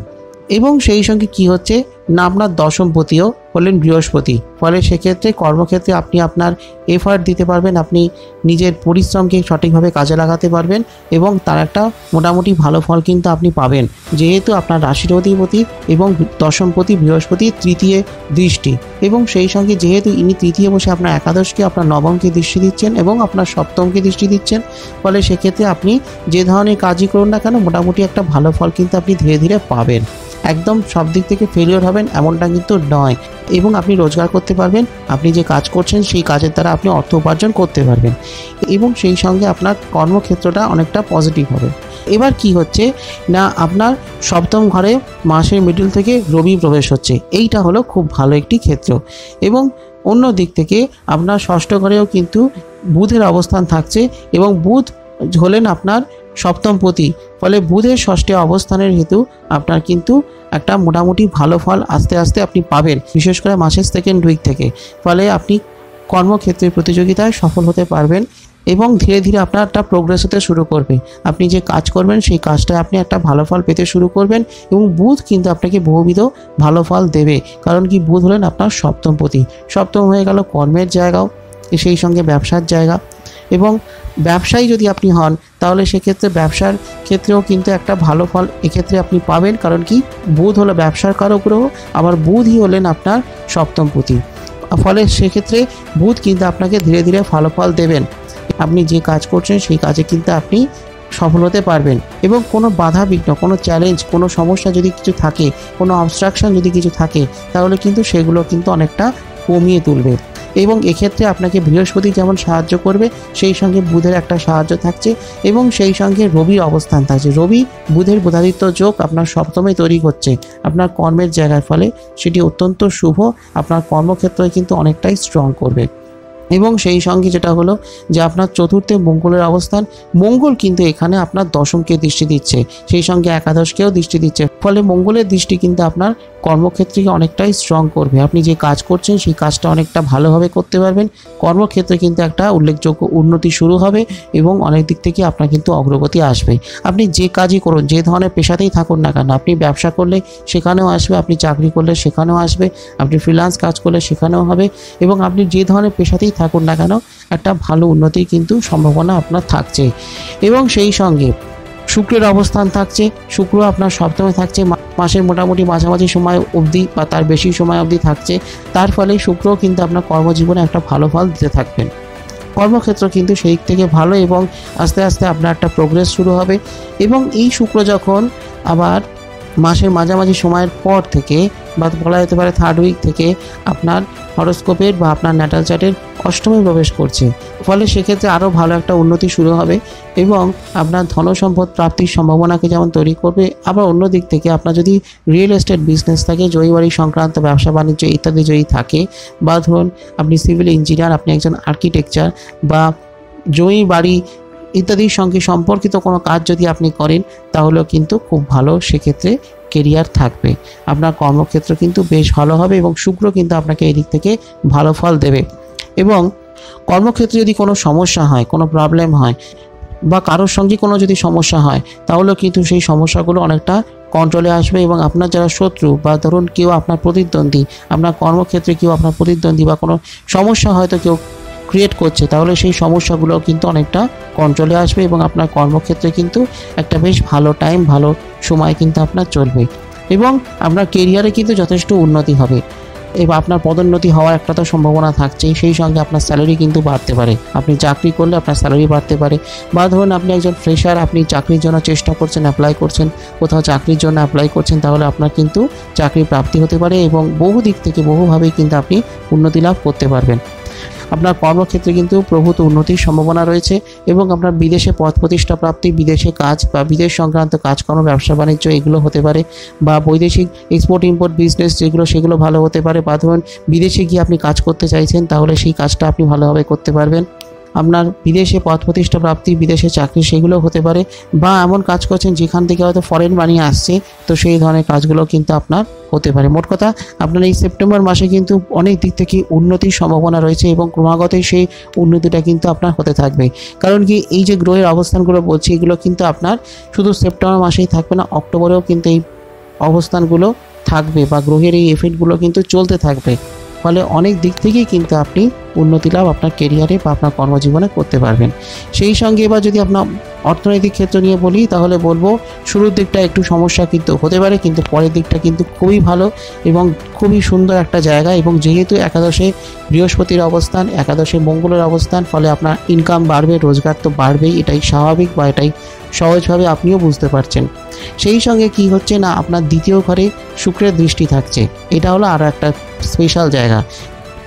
এবং সেই সঙ্গে কি হচ্ছে না, আপনার দশমপতিও হলেন বৃহস্পতি। ফলে সেক্ষেত্রে কর্মক্ষেত্রে আপনি আপনার এফার্ট দিতে পারবেন, আপনি নিজের পরিশ্রমকে সঠিকভাবে কাজে লাগাতে পারবেন এবং তার একটা মোটামুটি ভালো ফল কিন্তু আপনি পাবেন, যেহেতু আপনার রাশির অধিপতি এবং দশমপতি বৃহস্পতি তৃতীয় দৃষ্টি, এবং সেই সঙ্গে যেহেতু ইনি তৃতীয় বসে আপনার একাদশকে, আপনার নবমকে দৃষ্টি দিচ্ছেন এবং আপনার সপ্তমকে দৃষ্টি দিচ্ছেন। ফলে সেক্ষেত্রে আপনি যে ধরনের কাজই করুন না কেন মোটামুটি একটা ভালো ফল কিন্তু আপনি ধীরে ধীরে পাবেন। একদম সব দিক থেকে ফেলিওর হবেন এমনটা কিন্তু নয়, এবং আপনি রোজগার করতে পারবেন, আপনি যে কাজ করছেন সেই কাজের দ্বারা আপনি অর্থ উপার্জন করতে পারবেন এবং সেই সঙ্গে আপনার কর্মক্ষেত্রটা অনেকটা পজিটিভ হবে। এবার কি হচ্ছে না, আপনার সপ্তম ঘরে মাসের মিডল থেকে রবি প্রবেশ হচ্ছে, এইটা হলো খুব ভালো একটি ক্ষেত্র। এবং অন্য দিক থেকে আপনার ষষ্ঠ ঘরেও কিন্তু বুধের অবস্থান থাকছে এবং বুধ হলেন আপনার সপ্তমপতি। ফলে বুধের ষষ্ঠে অবস্থানের হেতু আপনার কিন্তু একটা মোটামুটি ভালো ফল আস্তে আস্তে আপনি পাবেন, বিশেষ করে মাসের সেকেন্ড উইক থেকে। ফলে আপনি কর্মক্ষেত্রের প্রতিযোগিতায় সফল হতে পারবেন এবং ধীরে ধীরে আপনার একটা প্রোগ্রেস হতে শুরু করবে। আপনি যে কাজ করবেন সেই কাজটায় আপনি একটা ভালো ফল পেতে শুরু করবেন এবং বুধ কিন্তু আপনাকে বহুবিধ ভালো ফল দেবে। কারণ কি, বুধ হলেন আপনার সপ্তমপতি। সপ্তম হয়ে গেল কর্মের জায়গাও, সেই সঙ্গে ব্যবসার জায়গা। এবং ব্যবসায়ী যদি আপনি হন তাহলে সেক্ষেত্রে ব্যবসার ক্ষেত্রেও কিন্তু একটা ভালো ফল এক্ষেত্রে আপনি পাবেন। কারণ কি, বুধ হলো ব্যবসার কারক গ্রহ, আবার বুধই হলেন আপনার সপ্তমপতি। ফলে সেক্ষেত্রে বুধ কিন্তু আপনাকে ধীরে ধীরে ভালো ফল দেবেন। আপনি যে কাজ করছেন সেই কাজে কিন্তু আপনি সফল হতে পারবেন এবং কোনো বাধা বিঘ্ন, কোনো চ্যালেঞ্জ, কোনো সমস্যা যদি কিছু থাকে, কোনো অবস্ট্রাকশন যদি কিছু থাকে তাহলে কিন্তু সেগুলো কিন্তু অনেকটা কমিয়ে তুলবে। এবং এক্ষেত্রে আপনাকে বৃহস্পতি যেমন সাহায্য করবে, সেই সঙ্গে বুধের একটা সাহায্য থাকছে এবং সেই সঙ্গে রবির অবস্থান থাকছে। রবি বুধের বুধাদিত্য যোগ আপনার সপ্তমে তৈরি হচ্ছে আপনার কর্মের জায়গার, ফলে সেটি অত্যন্ত শুভ, আপনার কর্মক্ষেত্রে কিন্তু অনেকটাই স্ট্রং করবে। এবং সেই সঙ্গে যেটা হলো যে আপনার চতুর্থে মঙ্গলের অবস্থান, মঙ্গল কিন্তু এখানে আপনার দশমকে দৃষ্টি দিচ্ছে, সেই সঙ্গে একাদশকেও দৃষ্টি দিচ্ছে। ফলে মঙ্গলের দৃষ্টি কিন্তু আপনার কর্মক্ষেত্রকে অনেকটাই স্ট্রং করবে। আপনি যে কাজ করছেন সেই কাজটা অনেকটা ভালোভাবে করতে পারবেন, কর্মক্ষেত্রে কিন্তু একটা উল্লেখযোগ্য উন্নতি শুরু হবে এবং অনেক দিক থেকে আপনার কিন্তু অগ্রগতি আসবে। আপনি যে কাজই করুন, যে ধরনের পেশাতেই থাকুন না কেন, আপনি ব্যবসা করলে সেখানেও আসবে, আপনি চাকরি করলে সেখানেও আসবে, আপনি ফ্রিল্যান্স কাজ করলে সেখানেও হবে, এবং আপনি যে ধরনের পেশাতেই থাকুন না কেন একটা ভালো উন্নতির কিন্তু সম্ভাবনা আপনার থাকছে। এবং সেই সঙ্গে শুক্রের অবস্থান থাকছে, শুক্র আপনার সপ্তমে থাকছে, মাসের মোটামুটি মাঝামাঝি সময় অবধি বা তার বেশি সময় অবধি থাকছে। তার ফলে শুক্র কিন্তু আপনার কর্মজীবনে একটা ভালো ফল দিতে থাকবেন। কর্মক্ষেত্র কিন্তু সেই দিক থেকে ভালো এবং আস্তে আস্তে আপনার একটা প্রোগ্রেস শুরু হবে। এবং এই শুক্র যখন আবার মাসের মাঝামাঝি সময়ের পর থেকে বা বলা যেতে পারে থার্ড উইক থেকে আপনার হরোস্কোপের বা আপনার ন্যাটাল চার্টের অষ্টমে প্রবেশ করছে, ফলে সেক্ষেত্রে আরও ভালো একটা উন্নতি শুরু হবে এবং আপনার ধনসম্পদ প্রাপ্তির সম্ভাবনাকে যেমন তৈরি করবে। আবার অন্য দিক থেকে আপনার যদি রিয়েল এস্টেট বিজনেস থাকে, জমি বাড়ি সংক্রান্ত ব্যবসা বাণিজ্য ইত্যাদি যদি থাকে, বা ধরুন আপনি সিভিল ইঞ্জিনিয়ার, আপনি একজন আর্কিটেকচার বা জমি বাড়ি ইত্যাদির সঙ্গে সম্পর্কিত কোনো কাজ যদি আপনি করেন তাহলেও কিন্তু খুব ভালো সেক্ষেত্রে কেরিয়ার থাকবে। আপনার কর্মক্ষেত্র কিন্তু বেশ ভালো হবে এবং শুক্র কিন্তু আপনাকে এই দিক থেকে ভালো ফল দেবে। এবং কর্মক্ষেত্রে যদি কোনো সমস্যা হয়, কোনো প্রবলেম হয় বা কারোর সঙ্গে কোনো যদি সমস্যা হয় তাহলেও কিন্তু সেই সমস্যাগুলো অনেকটা কন্ট্রোলে আসবে এবং আপনার যারা শত্রু বা ধরুন কেউ আপনার প্রতিদ্বন্দ্বী, আপনার কর্মক্ষেত্রে কেউ আপনার প্রতিদ্বন্দ্বী বা কোনো সমস্যা হয়তো কেউ ক্রিয়েট করছে, তাহলে সেই সমস্যাগুলো কিন্তু অনেকটা কন্ট্রোলে আসবে এবং আপনার কর্মক্ষেত্রে কিন্তু একটা বেশ ভালো টাইম, ভালো সময় কিন্তু আপনার চলবে এবং আপনার কেরিয়ারে কিন্তু যথেষ্ট উন্নতি হবে এবং আপনার পদোন্নতি হওয়ার একটা তো সম্ভাবনা থাকছেই। সেই সঙ্গে আপনার স্যালারি কিন্তু বাড়তে পারে, আপনি চাকরি করলে আপনার স্যালারি বাড়তে পারে, বা ধরুন আপনি একজন ফ্রেশার, আপনি চাকরির জন্য চেষ্টা করছেন, অ্যাপ্লাই করছেন, কোথাও চাকরির জন্য অ্যাপ্লাই করছেন, তাহলে আপনার কিন্তু চাকরি প্রাপ্তি হতে পারে এবং বহু দিক থেকে বহুভাবেই কিন্তু আপনি উন্নতি লাভ করতে পারবেন। আপনার কর্মক্ষেত্রে কিন্তু প্রভূত উন্নতির সম্ভাবনা রয়েছে এবং আপনার বিদেশে পদ প্রতিষ্ঠা প্রাপ্তি, বিদেশে কাজ বা বিদেশ সংক্রান্ত কাজকর্ম, ব্যবসা বাণিজ্য এগুলো হতে পারে, বা বৈদেশিক এক্সপোর্ট ইম্পোর্ট বিজনেস যেগুলো সেগুলো ভালো হতে পারে, বা ধরুন বিদেশে গিয়ে আপনি কাজ করতে চাইছেন তাহলে সেই কাজটা আপনি ভালোভাবে করতে পারবেন। আপনার বিদেশে পদ প্রতিষ্ঠা প্রাপ্তি, বিদেশে চাকরি সেগুলো হতে পারে, বা এমন কাজ করছেন যেখান থেকে হয়তো ফরেন মানি আসছে, তো সেই ধরনের কাজগুলো কিন্তু আপনার হতে পারে। মোট কথা আপনার এই সেপ্টেম্বর মাসে কিন্তু অনেক দিক থেকে উন্নতির সম্ভাবনা রয়েছে এবং ক্রমাগতই সেই উন্নতিটা কিন্তু আপনার হতে থাকবে। কারণ কি, এই যে গ্রহের অবস্থানগুলো বলছি এগুলো কিন্তু আপনার শুধু সেপ্টেম্বর মাসেই থাকবে না, অক্টোবরেও কিন্তু এই অবস্থানগুলো থাকবে বা গ্রহের এই এফেক্টগুলো কিন্তু চলতে থাকবে। ফলে অনেক দিক থেকেই কিন্তু আপনি উন্নতি লাভ আপনার কেরিয়ারে বা আপনার কর্মজীবনে করতে পারবেন। সেই সঙ্গে এবার যদি আপনার অর্থনৈতিক ক্ষেত্র নিয়ে বলি তাহলে বলবো শুরুর দিকটা একটু সমস্যা কিন্তু হতে পারে, কিন্তু পরের দিকটা কিন্তু খুবই ভালো এবং খুবই সুন্দর একটা জায়গা। এবং যেহেতু একাদশে বৃহস্পতির অবস্থান, একাদশে মঙ্গলের অবস্থান, ফলে আপনার ইনকাম বাড়বে, রোজগার তো বাড়বেই, এটাই স্বাভাবিক বা এটাই সহজভাবে আপনিও বুঝতে পারছেন। সেই সঙ্গে কি হচ্ছে না, আপনার দ্বিতীয় ঘরে শুক্রের দৃষ্টি থাকছে। এটা হলো আরও একটা স্পেশাল জায়গা।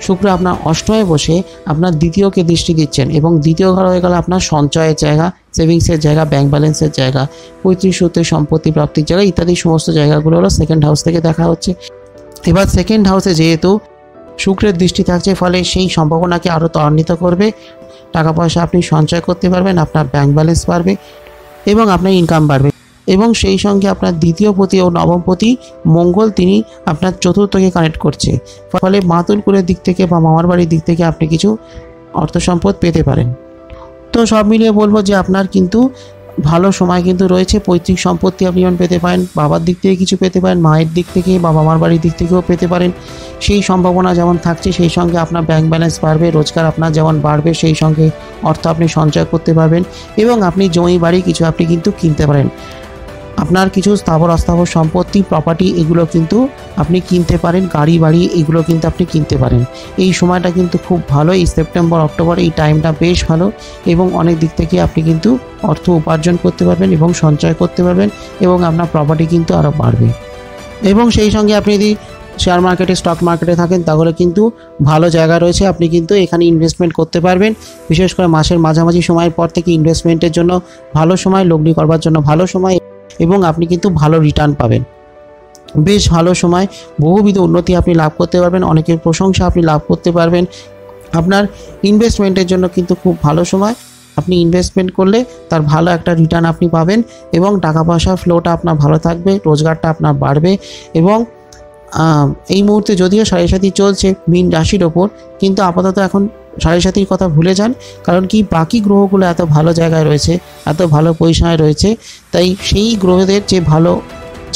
শুক্র আপনার অষ্টমে বসে আপনার দ্বিতীয়কে দৃষ্টি দিচ্ছেন এবং দ্বিতীয় ঘর হয়ে গেল আপনার সঞ্চয়ের জায়গা, সেভিংসের জায়গা, ব্যাংক ব্যালেন্সের জায়গা, পৈতৃক সূত্রে সম্পত্তি প্রাপ্তির জায়গা ইত্যাদি সমস্ত জায়গাগুলো হলো সেকেন্ড হাউস থেকে দেখা হচ্ছে। এবার সেকেন্ড হাউসে যেহেতু শুক্রের দৃষ্টি থাকছে, ফলে সেই সম্ভাবনাকে আরও ত্বরান্বিত করবে। টাকা পয়সা আপনি সঞ্চয় করতে পারবেন, আপনার ব্যাংক ব্যালেন্স বাড়বে এবং আপনার ইনকাম বাড়বে। এবং সেই সঙ্গে আপনার দ্বিতীয় পতি ও নবমপতি মঙ্গল তিনি আপনার চতুর্থকে কানেক্ট করছে, ফলে মাতুল কুলের দিক থেকে বা মামার বাড়ির দিক থেকে আপনি কিছু অর্থ সম্পদ পেতে পারেন। তো সব মিলিয়ে বলবো যে আপনার কিন্তু ভালো সময় কিন্তু রয়েছে। পৈতৃক সম্পত্তি আপনি যেমন পেতে পারেন, বাবার দিক থেকে কিছু পেতে পারেন, মায়ের দিক থেকে বা মামার বাড়ির দিক থেকেও পেতে পারেন, সেই সম্ভাবনা যেমন থাকছে। সেই সঙ্গে আপনার ব্যাংক ব্যালেন্স বাড়বে, রোজগার আপনার যেমন বাড়বে, সেই সঙ্গে অর্থ আপনি সঞ্চয় করতে পারবেন এবং আপনি জমি বাড়ি কিছু আপনি কিন্তু কিনতে পারেন। আপনার কিছু স্থাবর অস্থাবর সম্পত্তি, প্রপার্টি এগুলো কিন্তু আপনি কিনতে পারেন, গাড়ি বাড়ি এগুলো কিন্তু আপনি কিনতে পারেন। এই সময়টা কিন্তু খুব ভালো, এই সেপ্টেম্বর অক্টোবর এই টাইমটা বেশ ভালো এবং অনেক দিক থেকে আপনি কিন্তু অর্থ উপার্জন করতে পারবেন এবং সঞ্চয় করতে পারবেন এবং আপনার প্রপার্টি কিন্তু আরও বাড়বে। এবং সেই সঙ্গে আপনি যদি শেয়ার মার্কেটে, স্টক মার্কেটে থাকেন তাহলে কিন্তু ভালো জায়গা রয়েছে, আপনি কিন্তু এখানে ইনভেস্টমেন্ট করতে পারবেন। বিশেষ করে মাসের মাঝামাঝি সময়ের পর থেকে ইনভেস্টমেন্টের জন্য ভালো সময়, লগ্নি করবার জন্য ভালো সময় এবং আপনি কিন্তু ভালো রিটার্ন পাবেন। বেশ ভালো সময়, বহুবিধ উন্নতি আপনি লাভ করতে পারবেন, অনেকের প্রশংসা আপনি লাভ করতে পারবেন। আপনার ইনভেস্টমেন্টের জন্য কিন্তু খুব ভালো সময়। আপনি ইনভেস্টমেন্ট করলে তার ভালো একটা রিটার্ন আপনি পাবেন এবং টাকা পয়সার ফ্লোটা আপনার ভালো থাকবে, রোজগারটা আপনার বাড়বে। এবং এই মুহূর্তে যদিও সাড়ে সাথী চলছে মীন রাশির ওপর, কিন্তু আপাতত এখন সাড়ে সাথীর কথা ভুলে যান। কারণ কি, বাকি গ্রহগুলো এত ভালো জায়গায় রয়েছে, এত ভালো পজিশনে রয়েছে, তাই সেই গ্রহদের যে ভালো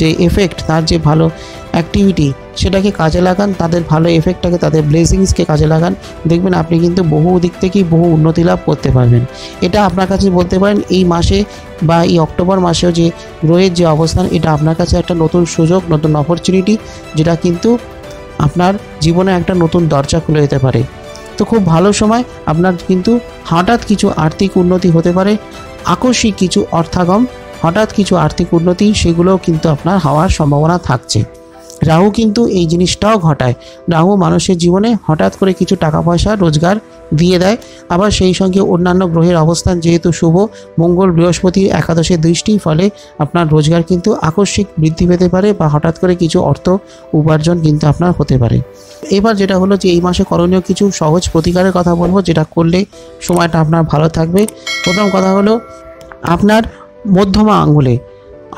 যে এফেক্ট, তার যে ভালো অ্যাক্টিভিটি সেটাকে কাজে লাগান, তাদের ভালো এফেক্টটাকে, তাদের ব্লেসিংসকে কাজে লাগান। দেখবেন আপনি কিন্তু বহু দিক থেকেই বহু উন্নতি লাভ করতে পারবেন। এটা আপনার কাছে বলতে পারেন এই মাসে বা এই অক্টোবর মাসেও যে গ্রহের যে অবস্থান, এটা আপনার কাছে একটা নতুন সুযোগ, নতুন অপরচুনিটি, যেটা কিন্তু আপনার জীবনে একটা নতুন দরজা খুলে যেতে পারে। তো খুব ভালো সময়। আপনার কিন্তু হঠাৎ কিছু আর্থিক উন্নতি হতে পারে, আকস্মিক কিছু অর্থাগম, হঠাৎ কিছু আর্থিক উন্নতি, সেগুলোও কিন্তু আপনার হওয়ার সম্ভাবনা থাকছে। রাহু কিন্তু এই জিনিসটাও ঘটায়। রাহু মানুষের জীবনে হঠাৎ করে কিছু টাকা পয়সা রোজগার দিয়ে দেয়। আবার সেই সঙ্গে অন্যান্য গ্রহের অবস্থান যেহেতু শুভ, মঙ্গল বৃহস্পতির একাদশের দৃষ্টির ফলে আপনার রোজগার কিন্তু আকস্মিক বৃদ্ধি পেতে পারে বা হঠাৎ করে কিছু অর্থ উপার্জন কিন্তু আপনার হতে পারে। এবার যেটা হলো যে এই মাসে করণীয় কিছু সহজ প্রতিকারের কথা বলবো, যেটা করলে সময়টা আপনার ভালো থাকবে। প্রথম কথা হলো আপনার মধ্যমা আঙুলে,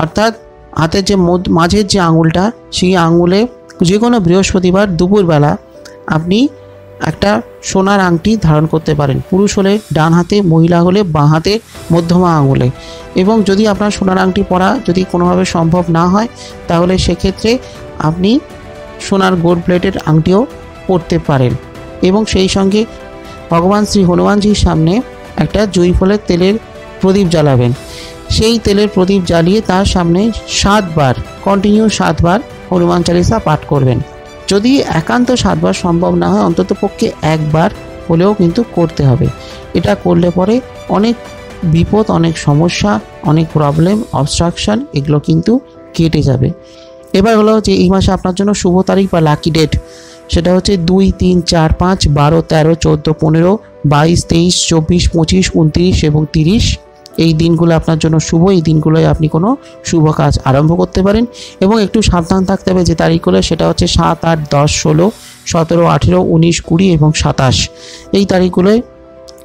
অর্থাৎ হাতের যে মাঝের যে আঙুলটা, সেই আঙুলে যে কোনো বৃহস্পতিবার দুপুরবেলা আপনি একটা সোনার আংটি ধারণ করতে পারেন। পুরুষ হলে ডান হাতে, মহিলা হলে বাঁ হাতে মধ্যমা আঙুলে। এবং যদি আপনার সোনার আংটি পরা যদি কোনোভাবে সম্ভব না হয়, তাহলে সেক্ষেত্রে আপনি সোনার গোল্ড প্লেটের আংটিও পরতে পারেন। এবং সেই সঙ্গে ভগবান শ্রী হনুমানজির সামনে একটা জুঁই ফলের তেলের প্রদীপ জ্বালাবেন। সেই তেলের প্রদীপ জ্বালিয়ে তার সামনে 7 বার কন্টিনিউ 7 বার হনুমান চালিসা পাঠ করবেন। যদি একান্ত 7 বার সম্ভব না হয়, অন্তত পক্ষে একবার হলেও কিন্তু করতে হবে। এটা করলে পরে অনেক বিপদ, অনেক সমস্যা, অনেক প্রবলেম, অবস্ট্রাকশন এগুলো কিন্তু কেটে যাবে। এবার হলো যে এই মাসে আপনার জন্য শুভ তারিখ বা লাকি ডেট, সেটা হচ্ছে 2, 3, 4, 5, 12, 13, 14, 15, 22, 23, 24, 25, 29 এবং 30। এই দিনগুলো আপনার জন্য শুভ। এই দিনগুলোয় আপনি কোনো শুভ কাজ আরম্ভ করতে পারেন এবং একটু সাবধান থাকতে হবে যে তারিখগুলো, সেটা হচ্ছে 7, 8, 10, 16, 17, 18, 19, 20 এবং 27। এই তারিখগুলোয়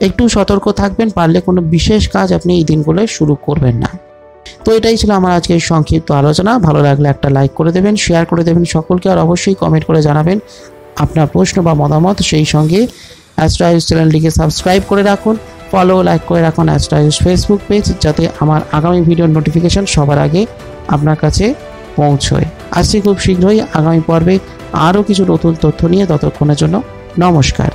একটু সতর্ক থাকবেন, পারলে কোনো বিশেষ কাজ আপনি এই দিনগুলোয় শুরু করবেন না। তো এটাই ছিল আমার আজকের সংক্ষিপ্ত আলোচনা। ভালো লাগলে একটা লাইক করে দেবেন, শেয়ার করে দেবেন সকলকে, আর অবশ্যই কমেন্ট করে জানাবেন আপনার প্রশ্ন বা মতামত। সেই সঙ্গে অ্যাস্ট্রো আয়ুষ চ্যানেলটিকে সাবস্ক্রাইব করে রাখুন, ফলো লাইক করে রাখুন অ্যাস্ট্রো আয়ুষ ফেসবুক পেজ, যাতে আমার আগামী ভিডিওর নোটিফিকেশন সবার আগে আপনার কাছে পৌঁছয়। আসছি খুব শীঘ্রই আগামী পর্বে আরও কিছু নতুন তথ্য নিয়ে। ততক্ষণের জন্য নমস্কার।